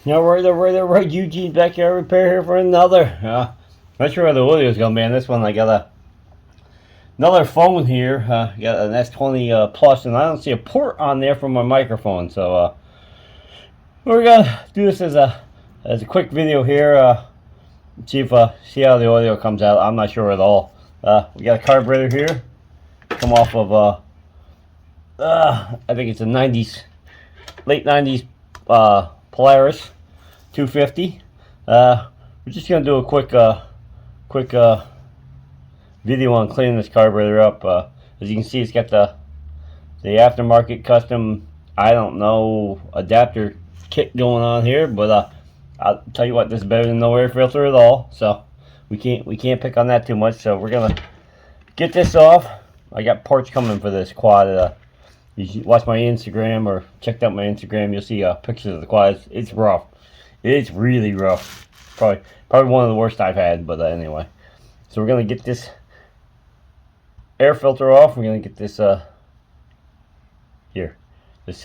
Alright, Eugene Backyard Repair here for another. Not sure how the audio is going to be on this one. I got another phone here. Got an S20 Plus, and I don't see a port on there for my microphone. So we're going to do this as a quick video here. See how the audio comes out. I'm not sure at all. We got a carburetor here. Come off of I think it's a late 90s Polaris 250. We're just gonna do a quick video on cleaning this carburetor up. As you can see, it's got the aftermarket custom, I don't know, adapter kit going on here, but I'll tell you what, this is better than no air filter at all. So we can't pick on that too much. So we're gonna get this off. I got parts coming for this quad. You watch my Instagram or check out my Instagram, you'll see pictures of the quad. It's rough. It's really rough. Probably one of the worst I've had, but anyway. So we're going to get this air filter off. We're going to get this, this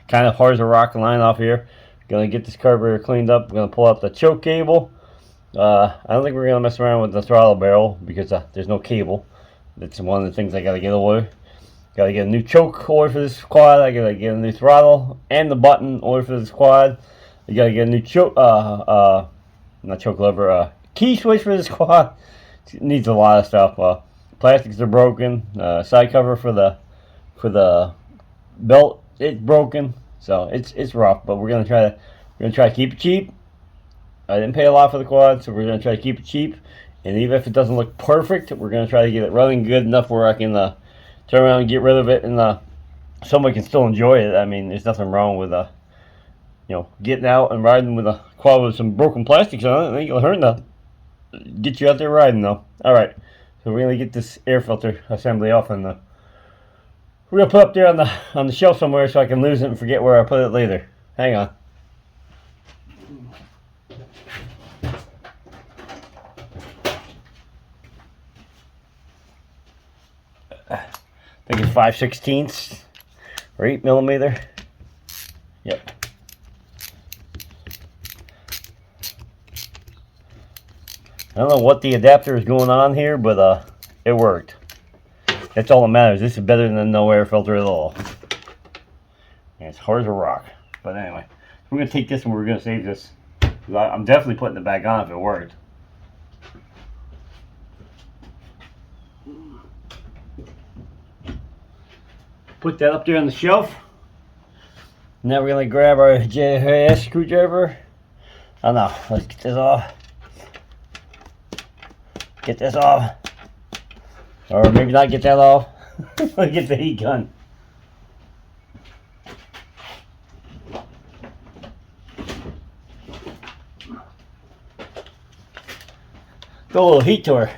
kind of hard as a rock line off here. Going to get this carburetor cleaned up. We're going to pull out the choke cable. I don't think we're going to mess around with the throttle barrel because there's no cable. That's one of the things I got to get away. Got to get a new choke order for this quad. I got to get a new throttle and the button order for this quad. You got to get a new choke, not choke lever, key switch for this quad. It needs a lot of stuff. Plastics are broken. Side cover for the belt, it's broken. So it's rough, but we're gonna try to keep it cheap. I didn't pay a lot for the quad, so we're gonna try to keep it cheap. And even if it doesn't look perfect, we're gonna try to get it running good enough where I can turn around and get rid of it, and somebody can still enjoy it. I mean, there's nothing wrong with getting out and riding with a quad with some broken plastics on it. I think it'll hurt enough. Get you out there riding though. All right, so we're gonna get this air filter assembly off, and we're gonna put it up there on the shelf somewhere so I can lose it and forget where I put it later. Hang on. I think it's 5/16 or 8mm. Yep. I don't know what the adapter is going on here, but it worked. That's all that matters. This is better than no air filter at all. And it's hard as a rock. But anyway, we're going to take this and we're going to save this. I'm definitely putting it back on if it worked. Put that up there on the shelf. Now we're going to grab our JS screwdriver. Oh no, let's get this off. Get this off. Or maybe not get that off. Let's get the heat gun. Go a little heat to her.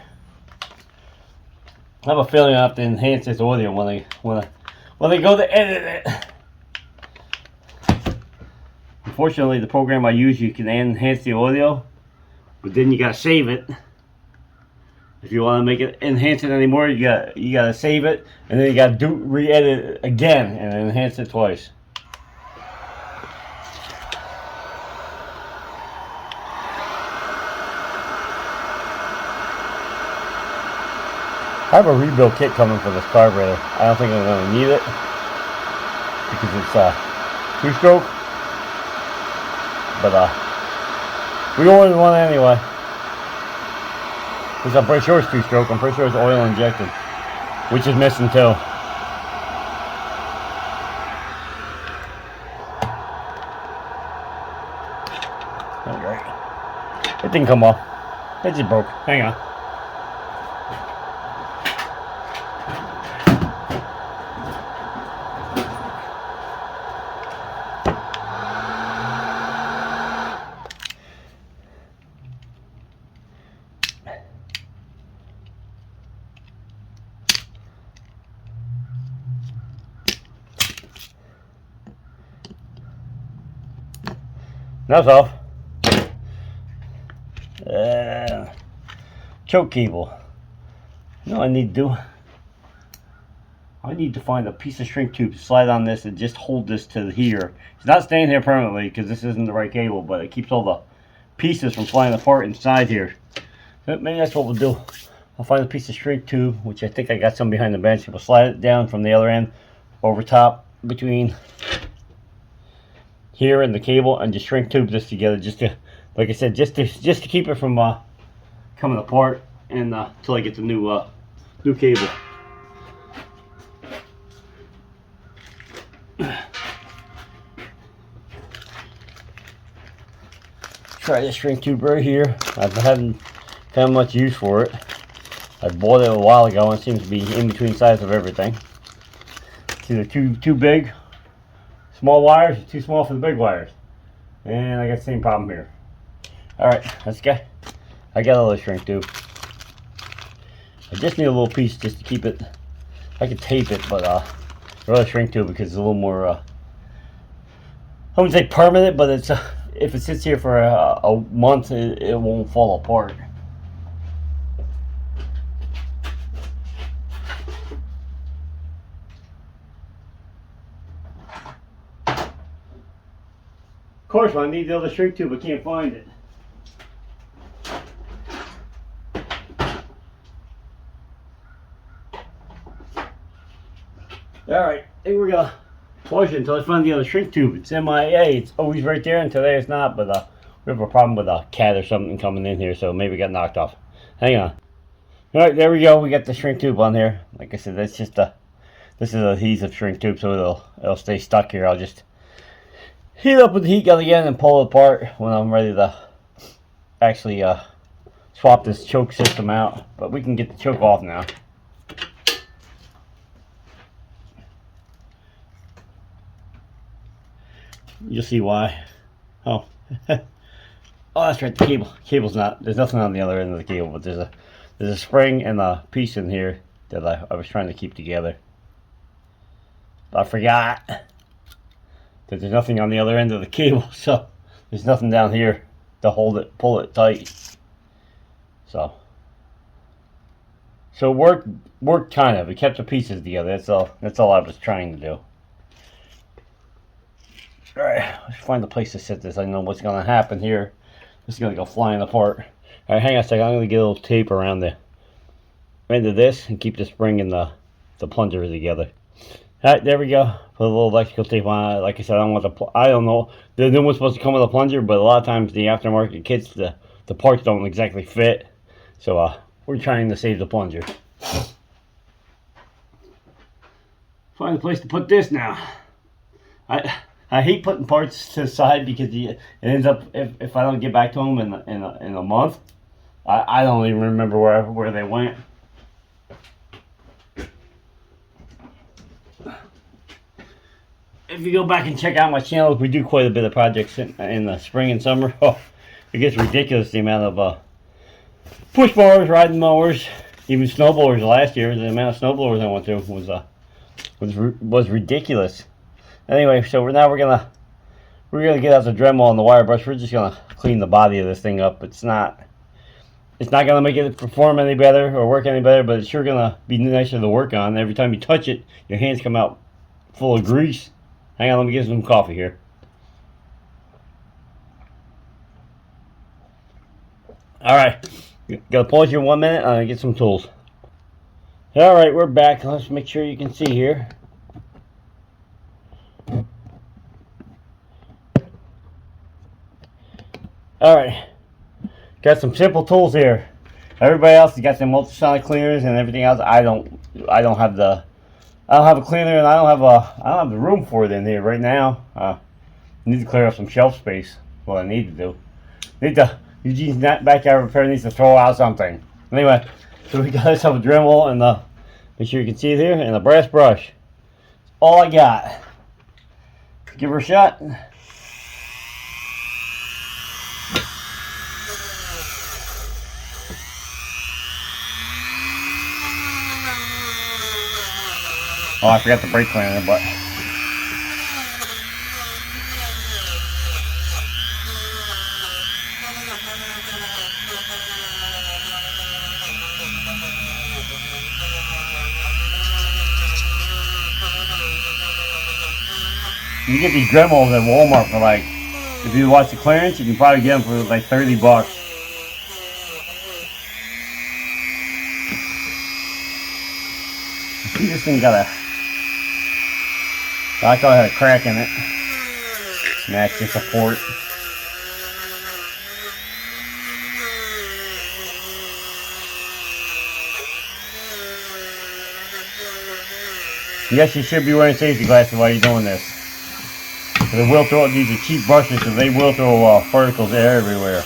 I have a feeling I have to enhance this audio when they go to edit it. Unfortunately, the program I use, you can enhance the audio, but then you gotta save it. If you want to make it enhance it anymore, you gotta save it, and then you gotta re-edit it again and enhance it twice. I have a rebuild kit coming for this carburetor. I don't think I'm going to need it because it's two-stroke, but we ordered one anyway. Because I'm pretty sure it's two-stroke. I'm pretty sure it's oil injected, which is missing too. Alright. It didn't come off. It just broke. Hang on. That's off. Choke cable. No, I need to do. I need to find a piece of shrink tube, slide on this, and just hold this to here. It's not staying here permanently because this isn't the right cable, but it keeps all the pieces from flying apart inside here. So maybe that's what we'll do. I'll find a piece of shrink tube, which I think I got some behind the bench. We'll slide it down from the other end over top between here and the cable, and just shrink tube this together, just to, like I said, just to keep it from coming apart, and till I get the new cable. Try this shrink tube right here. I haven't found much use for it. I bought it a while ago and it seems to be in between size of everything. It's either too big, small wires, or too small for the big wires. And I got the same problem here. Alright, let's go. I got a little shrink tube. I just need a little piece just to keep it. I could tape it, but I'd rather shrink tube because it's a little more, I wouldn't say permanent, but it's if it sits here for a month, it won't fall apart. Of course, when I need the other shrink tube, I can't find it. Alright, I think we're gonna push it until I find the other shrink tube. It's MIA. It's always right there, and today it's not, but we have a problem with a cat or something coming in here, so maybe it got knocked off. Hang on. Alright, there we go. We got the shrink tube on here. Like I said, that's just this is an adhesive shrink tube, so it'll stay stuck here. I'll just heat up with the heat gun again and pull it apart when I'm ready to actually swap this choke system out. But we can get the choke off now. You'll see why. Oh, oh, that's right. The cable's not. There's nothing on the other end of the cable, but there's a spring and a piece in here that I was trying to keep together. But I forgot that there's nothing on the other end of the cable, so there's nothing down here to hold it, pull it tight. So it worked kind of. It kept the pieces together. That's all I was trying to do. Alright, let's find a place to set this. I know what's going to happen here. This is going to go flying apart. Alright, hang on a second. I'm going to get a little tape around the end of this and keep the spring and the plunger together. Alright, there we go. Put a little electrical tape on it. Like I said, I don't know. The new one's supposed to come with a plunger, but a lot of times the aftermarket kits, the parts don't exactly fit. So we're trying to save the plunger. Find a place to put this now. I hate putting parts to the side because it ends up, if I don't get back to them in a month, I don't even remember where they went. If you go back and check out my channel, we do quite a bit of projects in the spring and summer. Oh, it gets ridiculous the amount of push mowers, riding mowers, even snow blowers. Last year, the amount of snow blowers I went to was ridiculous. Anyway, so we're gonna get out the Dremel and the wire brush. We're just gonna clean the body of this thing up. It's not gonna make it perform any better or work any better, but it's sure gonna be nicer to work on. Every time you touch it, your hands come out full of grease. Hang on, let me get some coffee here. Alright, gotta pause here 1 minute and get some tools. Alright, we're back. Let's make sure you can see here. Alright, got some simple tools here. Everybody else has got them ultrasonic cleaners and everything else. I don't have a cleaner, and I don't have the room for it in here right now. I need to clear up some shelf space. What I need to do. Eugene's backyard repair needs to throw out something. Anyway, so we got ourselves a Dremel and make sure you can see it here, and a brass brush. That's all I got. Give her a shot. Oh, I forgot the brake cleaner, but You get these Dremels at Walmart for like, if you watch the clearance, you can probably get them for like 30 bucks. See, this thing got a, I thought it had a crack in it. And that's just a port. Yes, you should be wearing safety glasses while you're doing this. They will throw, these are cheap brushes, so they will throw particles everywhere.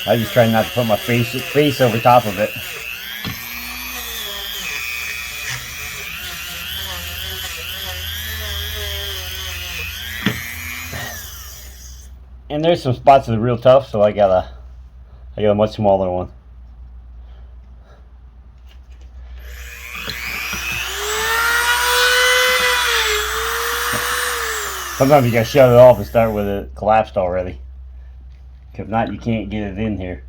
I just try not to put my face over top of it. And there's some spots that are real tough, so I got a much smaller one. Sometimes you gotta shut it off and start with it collapsed already. If not, you can't get it in here.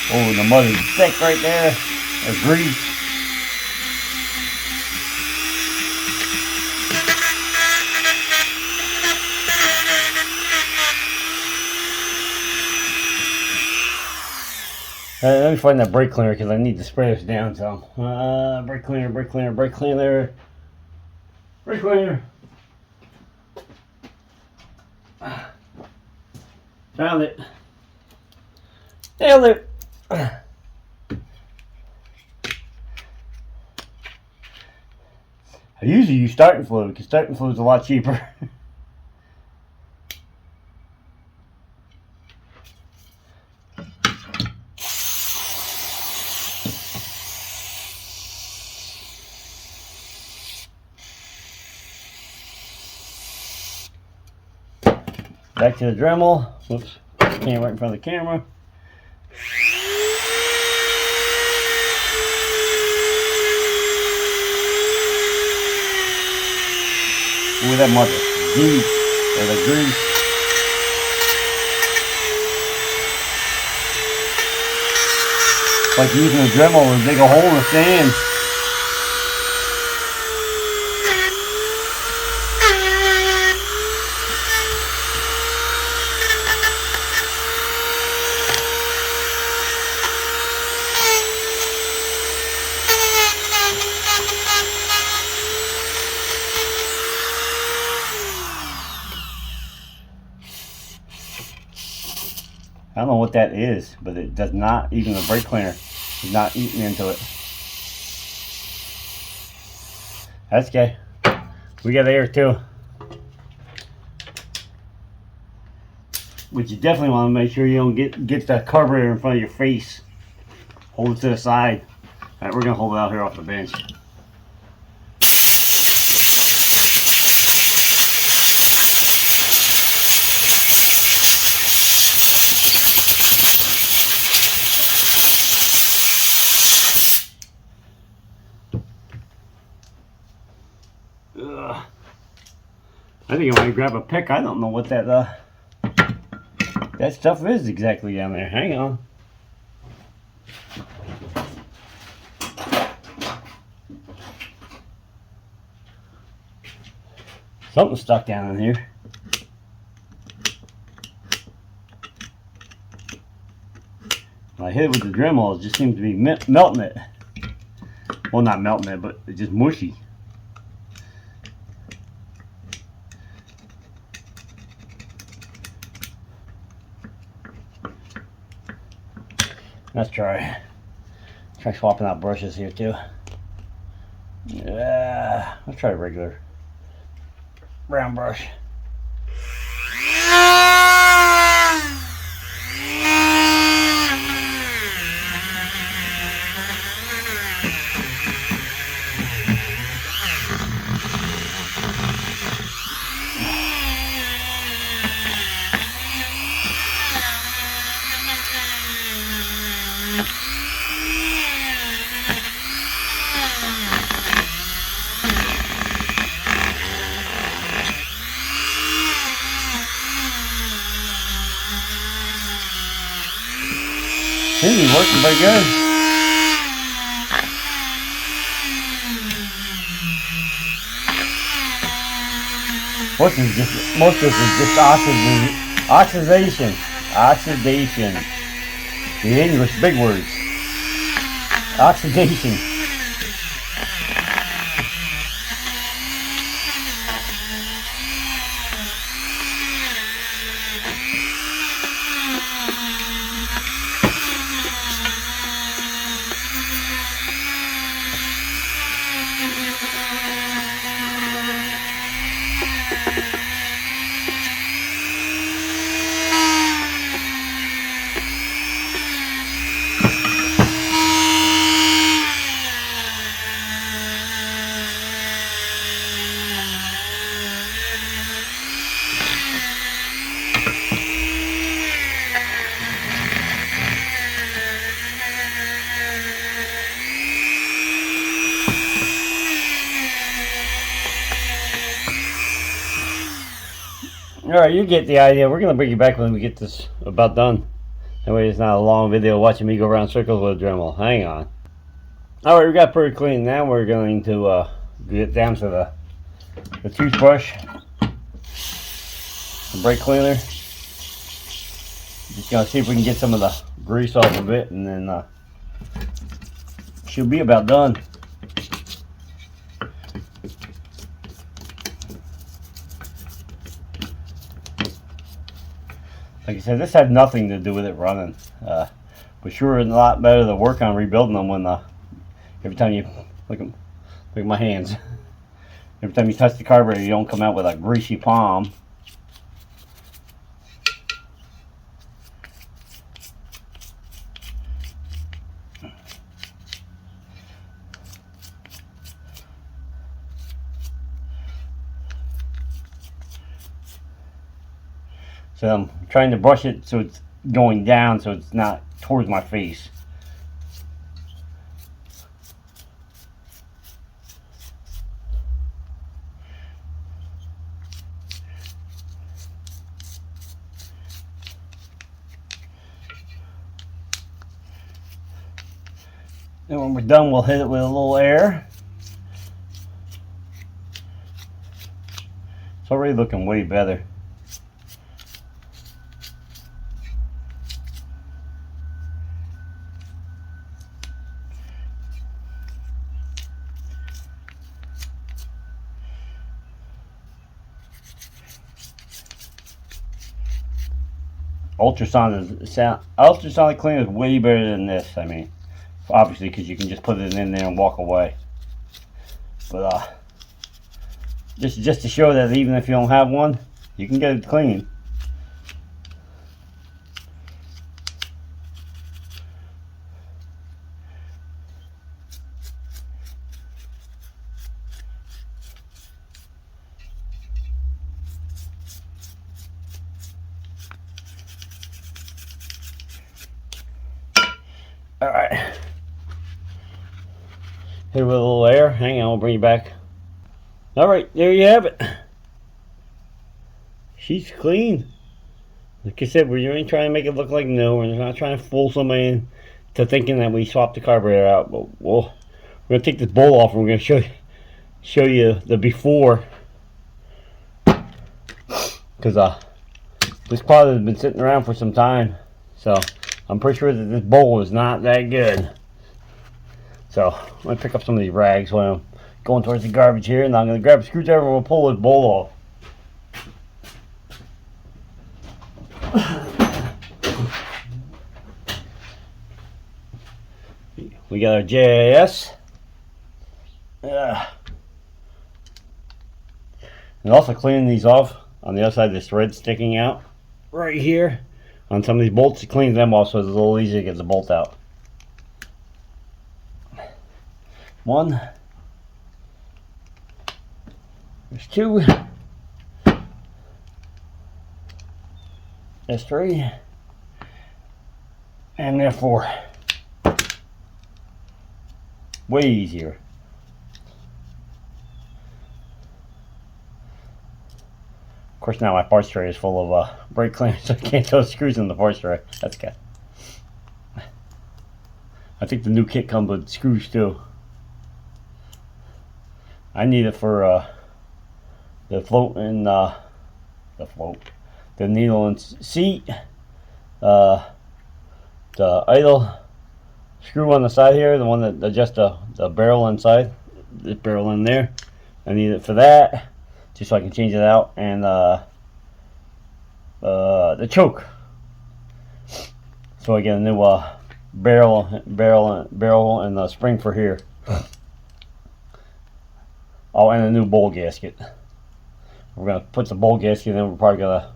Oh, the mud is thick right there. There's grease. Let me find that brake cleaner because I need to spray this down some. Brake cleaner, brake cleaner, brake cleaner. Brake cleaner. Found it. Nailed it. I usually use starting fluid because starting fluid is a lot cheaper. Back to the Dremel. Whoops, came right in front of the camera. Ooh, that much grease, or the grease. Like using a Dremel to dig a hole in the sand. I don't know what that is, but it does not, even the brake cleaner is not eating into it. That's okay. We got air too. But you definitely want to make sure you don't get the carburetor in front of your face. Hold it to the side. Alright, we're going to hold it out here off the bench. I think I might grab a pick. I don't know what that stuff is exactly down there. Hang on. Something's stuck down in here. When I hit it with the Dremel, it just seems to be melting it. Well, not melting it, but it's just mushy. Let's try swapping out brushes here too. Yeah, let's try a regular brown brush. Seems to be working pretty good. Most of this is just oxidation. Oxidation. The English big words. Oxidation. Alright, you get the idea. We're going to bring you back when we get this about done. That way it's not a long video watching me go around circles with a Dremel. Hang on. Alright, we got pretty clean. Now we're going to get down to the toothbrush. The brake cleaner. Just going to see if we can get some of the grease off of it, and then she'll be about done. Like I said, this had nothing to do with it running. But sure, it's a lot better to work on rebuilding them when every time you look at my hands. Every time you touch the carburetor, you don't come out with a greasy palm. So I'm trying to brush it so it's going down, so it's not towards my face. And when we're done, we'll hit it with a little air. It's already looking way better. Ultrasonic cleaner is way better than this. I mean, obviously, because you can just put it in there and walk away. But just to show that even if you don't have one, you can get it clean. Alright. Hit it with a little air. Hang on, I'll bring you back. Alright, there you have it. She's clean. Like I said, we're trying to make it look like new. We're not trying to fool somebody into thinking that we swapped the carburetor out. But we're going to take this bowl off and we're going to show you the before. Because this product has been sitting around for some time. So I'm pretty sure that this bowl is not that good. So I'm going to pick up some of these rags when I'm going towards the garbage here, and I'm going to grab a screwdriver and we'll pull this bowl off. We got our JIS. And also cleaning these off on the other side, this thread sticking out right here on some of these bolts. To clean them off so it's a little easier to get the bolt out. One. There's two. There's three. And there's four. Way easier. Of course, now my parts tray is full of brake clamps, so I can't throw screws in the parts tray. That's good. I think the new kit comes with screws too. I need it for the float and the needle and seat, the idle screw on the side here, the one that adjusts the barrel inside, this barrel in there. I need it for that, just so I can change it out, and the choke, so I get a new barrel and a spring for here. Oh, and a new bowl gasket. We're gonna put the bowl gasket in. We're probably gonna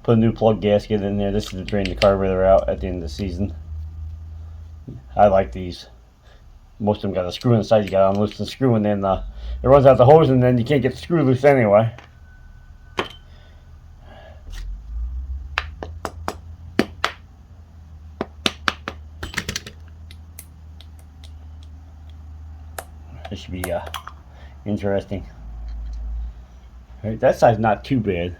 put a new plug gasket in there. This is to drain the carburetor out at the end of the season. I like these. Most of them got a screw inside. You gotta unloose the screw, and then it runs out the hose, and then you can't get the screw loose anyway. This should be interesting. Right, that side's not too bad.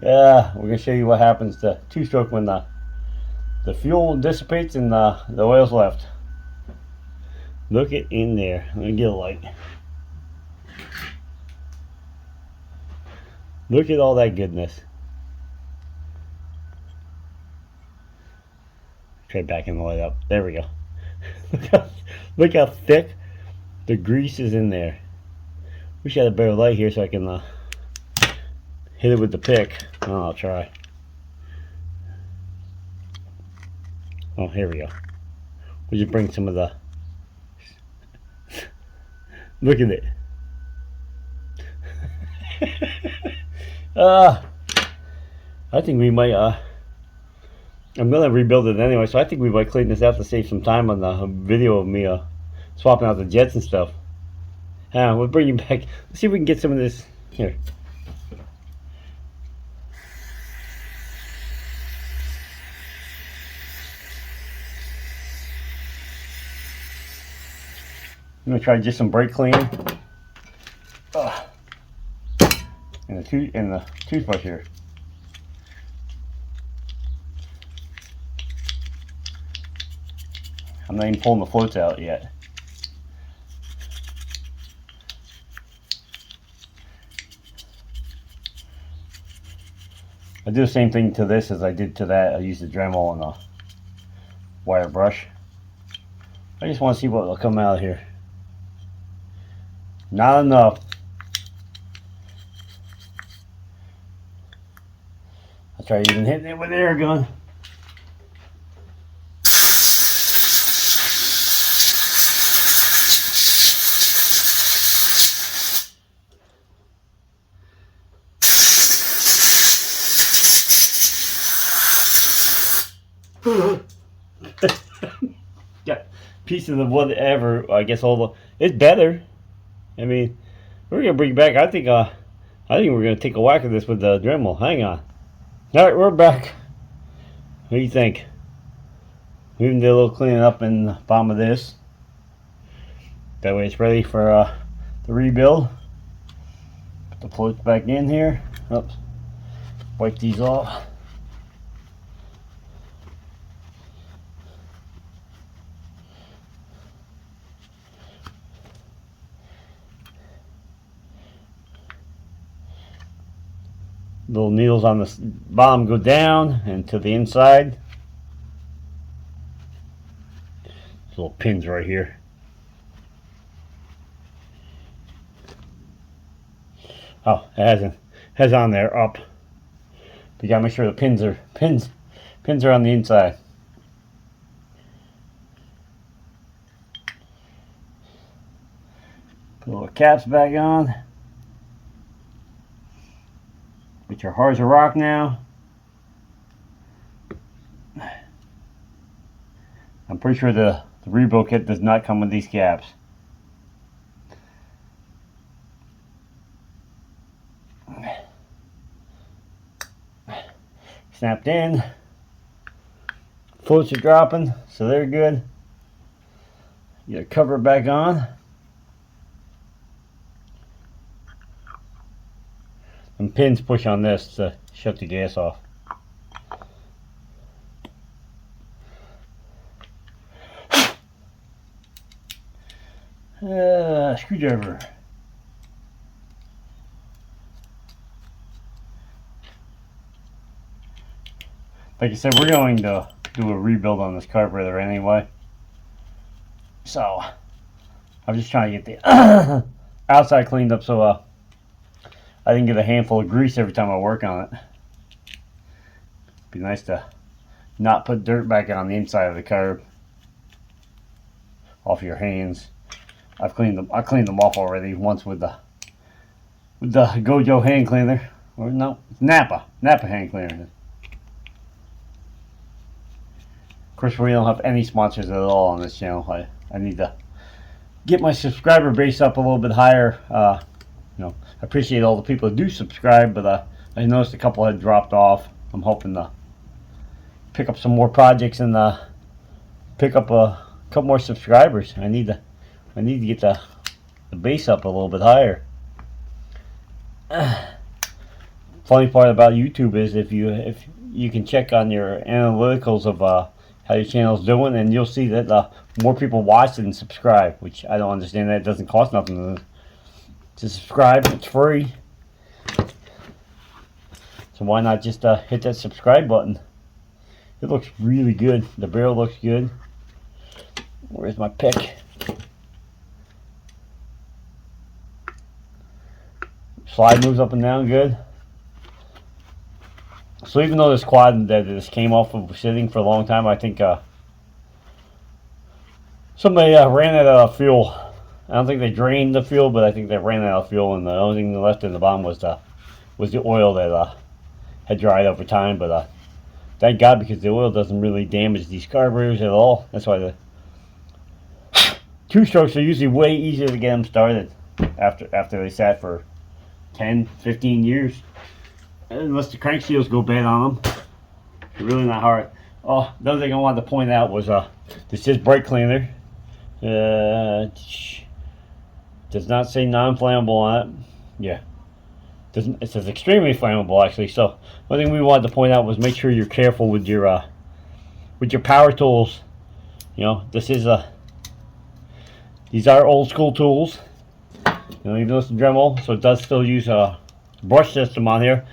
Yeah, we're gonna show you what happens to two-stroke when the fuel dissipates and the oil's left. Look it in there. Let me get a light. Look at all that goodness. Try backing the light up. There we go. Look how thick the grease is in there. Wish I had a better light here so I can hit it with the pick. Oh, I'll try. Oh, here we go. We'll just bring some of the... Look at it. I think we might... I'm going to rebuild it anyway, so I think we might clean this out to save some time on the video of me swapping out the jets and stuff. We'll bring you back. Let's see if we can get some of this here. I'm gonna try just some brake cleaning. And the toothbrush here. I'm not even pulling the floats out yet. I do the same thing to this as I did to that. I use the Dremel and a wire brush. I just want to see what will come out of here. Not enough. I'll try even hitting it with the air gun. Yeah, pieces of whatever. I guess all the it's better. I mean, we're gonna bring it back. I think we're gonna take a whack at this with the Dremel. Hang on. All right, we're back. What do you think? We even did a little cleaning up in the bottom of this. That way it's ready for the rebuild. Put the floats back in here. Oops. Wipe these off. Little needles on the bottom go down and to the inside. Little pins right here. Oh, it has on there up. But you gotta make sure the pins are on the inside. Put little caps back on. Which are hard as a rock now. I'm pretty sure the rebuild kit does not come with these caps. Snapped in. Floats are dropping, so they're good. Get cover back on. And pins push on this to shut the gas off. Screwdriver. Like I said, we're going to do a rebuild on this carburetor anyway. So, I'm just trying to get the outside cleaned up so I didn't get a handful of grease every time I work on it. Be nice to not put dirt back on the inside of the carb off your hands. I cleaned them off already once with the Gojo hand cleaner, or no, Napa hand cleaner. Of course, we don't have any sponsors at all on this channel. I need to get my subscriber base up a little bit higher. You know, I appreciate all the people that do subscribe, but I noticed a couple had dropped off. I'm hoping to pick up some more projects and pick up a couple more subscribers. I need to get the base up a little bit higher. Funny part about YouTube is if you can check on your analyticals of how your channel's doing, and you'll see that more people watch than subscribe, which I don't understand. That it doesn't cost nothing to subscribe. It's free, so why not just hit that subscribe button? It looks really good. The barrel looks good. Where's my pick? Slide moves up and down good. So even though this quad that this came off of sitting for a long time, I think somebody ran out of fuel. I don't think they drained the fuel, but I think they ran out of fuel, and the only thing left in the bottom was the oil that had dried over time. But thank God, because the oil doesn't really damage these carburetors at all. That's why the two-strokes are usually way easier to get them started after they sat for 10, 15 years. Unless the crank seals go bad on them. It's really not hard. Oh, the other thing I wanted to point out was this is brake cleaner. Does not say non-flammable on it. Yeah. It says extremely flammable, actually. So one thing we wanted to point out was make sure you're careful with your power tools. You know, these are old school tools. You know, even though it's a Dremel, so it does still use a brush system on here.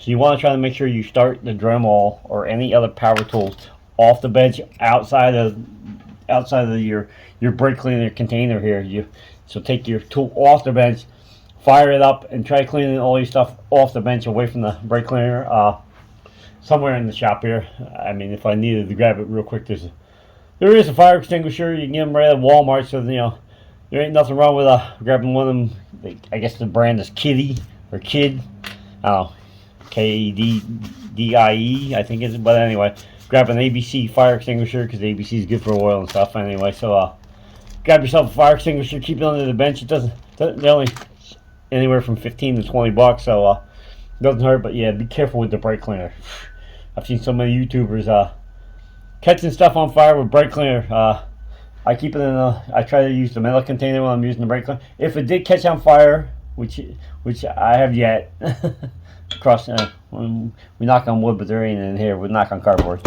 So you want to try to make sure you start the Dremel or any other power tools off the bench outside of your brake cleaner container here. So take your tool off the bench, fire it up, and try cleaning all your stuff off the bench away from the brake cleaner. Somewhere in the shop here. I mean, if I needed to grab it real quick, there is a fire extinguisher. You can get them right at Walmart. So you know there ain't nothing wrong with grabbing one of them. I guess the brand is Kitty or Kid. I don't know. KDDIE, I think is it. But anyway, grab an ABC fire extinguisher because ABC is good for oil and stuff. Anyway, so grab yourself a fire extinguisher, keep it under the bench. They're only anywhere from 15 to 20 bucks, so it doesn't hurt. But yeah, be careful with the brake cleaner. I've seen so many YouTubers catching stuff on fire with brake cleaner. I keep it I try to use the metal container when I'm using the brake cleaner. If it did catch on fire, which I have yet. We knock on wood, but there ain't in here. We knock on cardboard.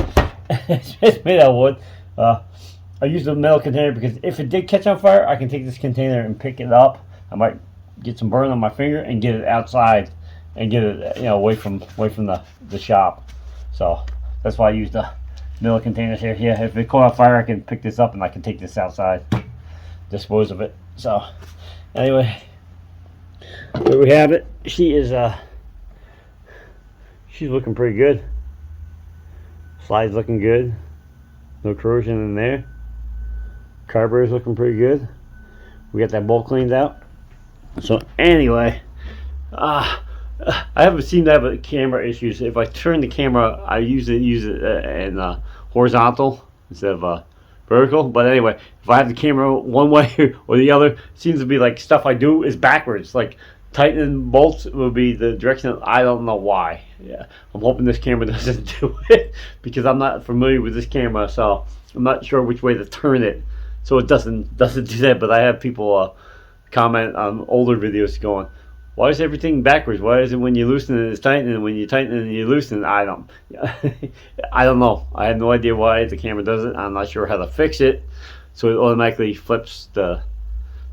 It's made out of wood. I use the metal container because if it did catch on fire, I can take this container and pick it up. I might get some burn on my finger and get it outside and get it away from the shop. So that's why I use the metal containers here. Yeah, if it caught on fire, I can pick this up and I can take this outside, dispose of it. So anyway, there we have it. She is she's looking pretty good. Slide's looking good. No corrosion in there. Carburetor's looking pretty good. We got that bolt cleaned out. So anyway, I haven't seemed to have camera issues. If I turn the camera, I use it in horizontal instead of vertical. But anyway, if I have the camera one way or the other, it seems to be like stuff I do is backwards. Like tightening bolts will be the direction. I don't know why. Yeah, I'm hoping this camera doesn't do it because I'm not familiar with this camera, so I'm not sure which way to turn it so it doesn't do that. But I have people comment on older videos going, why is everything backwards? Why is it when you loosen it, it's tight, and when you tighten it and you loosen it? I don't I don't know. I have no idea why the camera does it. I'm not sure how to fix it, so it automatically flips the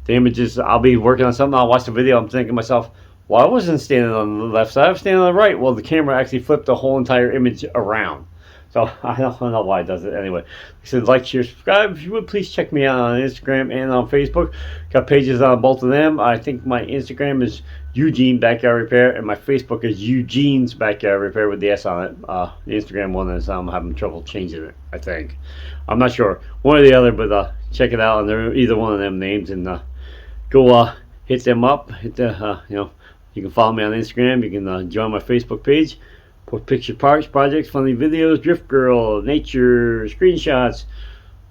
images. I'll be working on something, I'll watch the video, I'm thinking to myself, well, I wasn't standing on the left side, I was standing on the right. Well, the camera actually flipped the whole entire image around. So I don't know why it does it. Anyway, so like, share, subscribe. If you would, please check me out on Instagram and on Facebook. Got pages on both of them. I think my Instagram is Eugene Backyard Repair, and my Facebook is Eugene's Backyard Repair with the S on it. The Instagram one is I'm having trouble changing it, I think. I'm not sure. One or the other, but check it out, and they're either one of them names, and go hit them up. Hit the you can follow me on Instagram. You can join my Facebook page. Post picture parts, projects, funny videos, drift girl, nature, screenshots,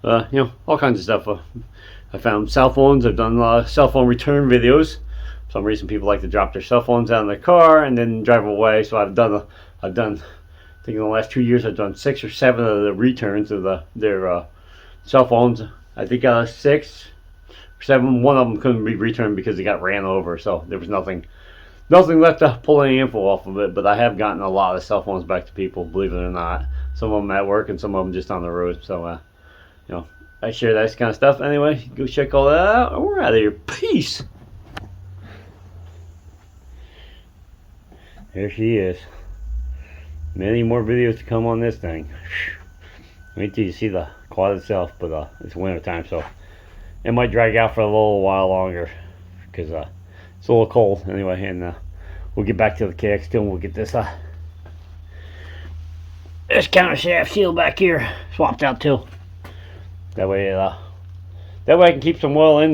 all kinds of stuff. I found cell phones. I've done a lot of cell phone return videos. For some reason, people like to drop their cell phones out in their car and then drive away. So I've done, I think in the last 2 years, I've done 6 or 7 of the returns of their cell phones. I think 6 or 7. One of them couldn't be returned because it got ran over. So there was nothing left to pull any info off of it. But I have gotten a lot of cell phones back to people, believe it or not. Some of them at work and some of them just on the road. So I share that kind of stuff. Anyway, go check all that out, and we're out of here. Peace. There she is. Many more videos to come on this thing. Wait till you see the quad itself, but it's winter time, so it might drag out for a little while longer because it's a little cold anyway. And we'll get back to the KX2 and we'll get this countershaft seal back here swapped out too. That way I can keep some oil in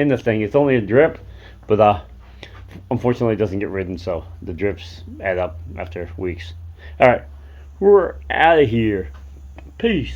the thing. It's only a drip, but unfortunately it doesn't get ridden, so the drips add up after weeks. Alright, we're out of here. Peace.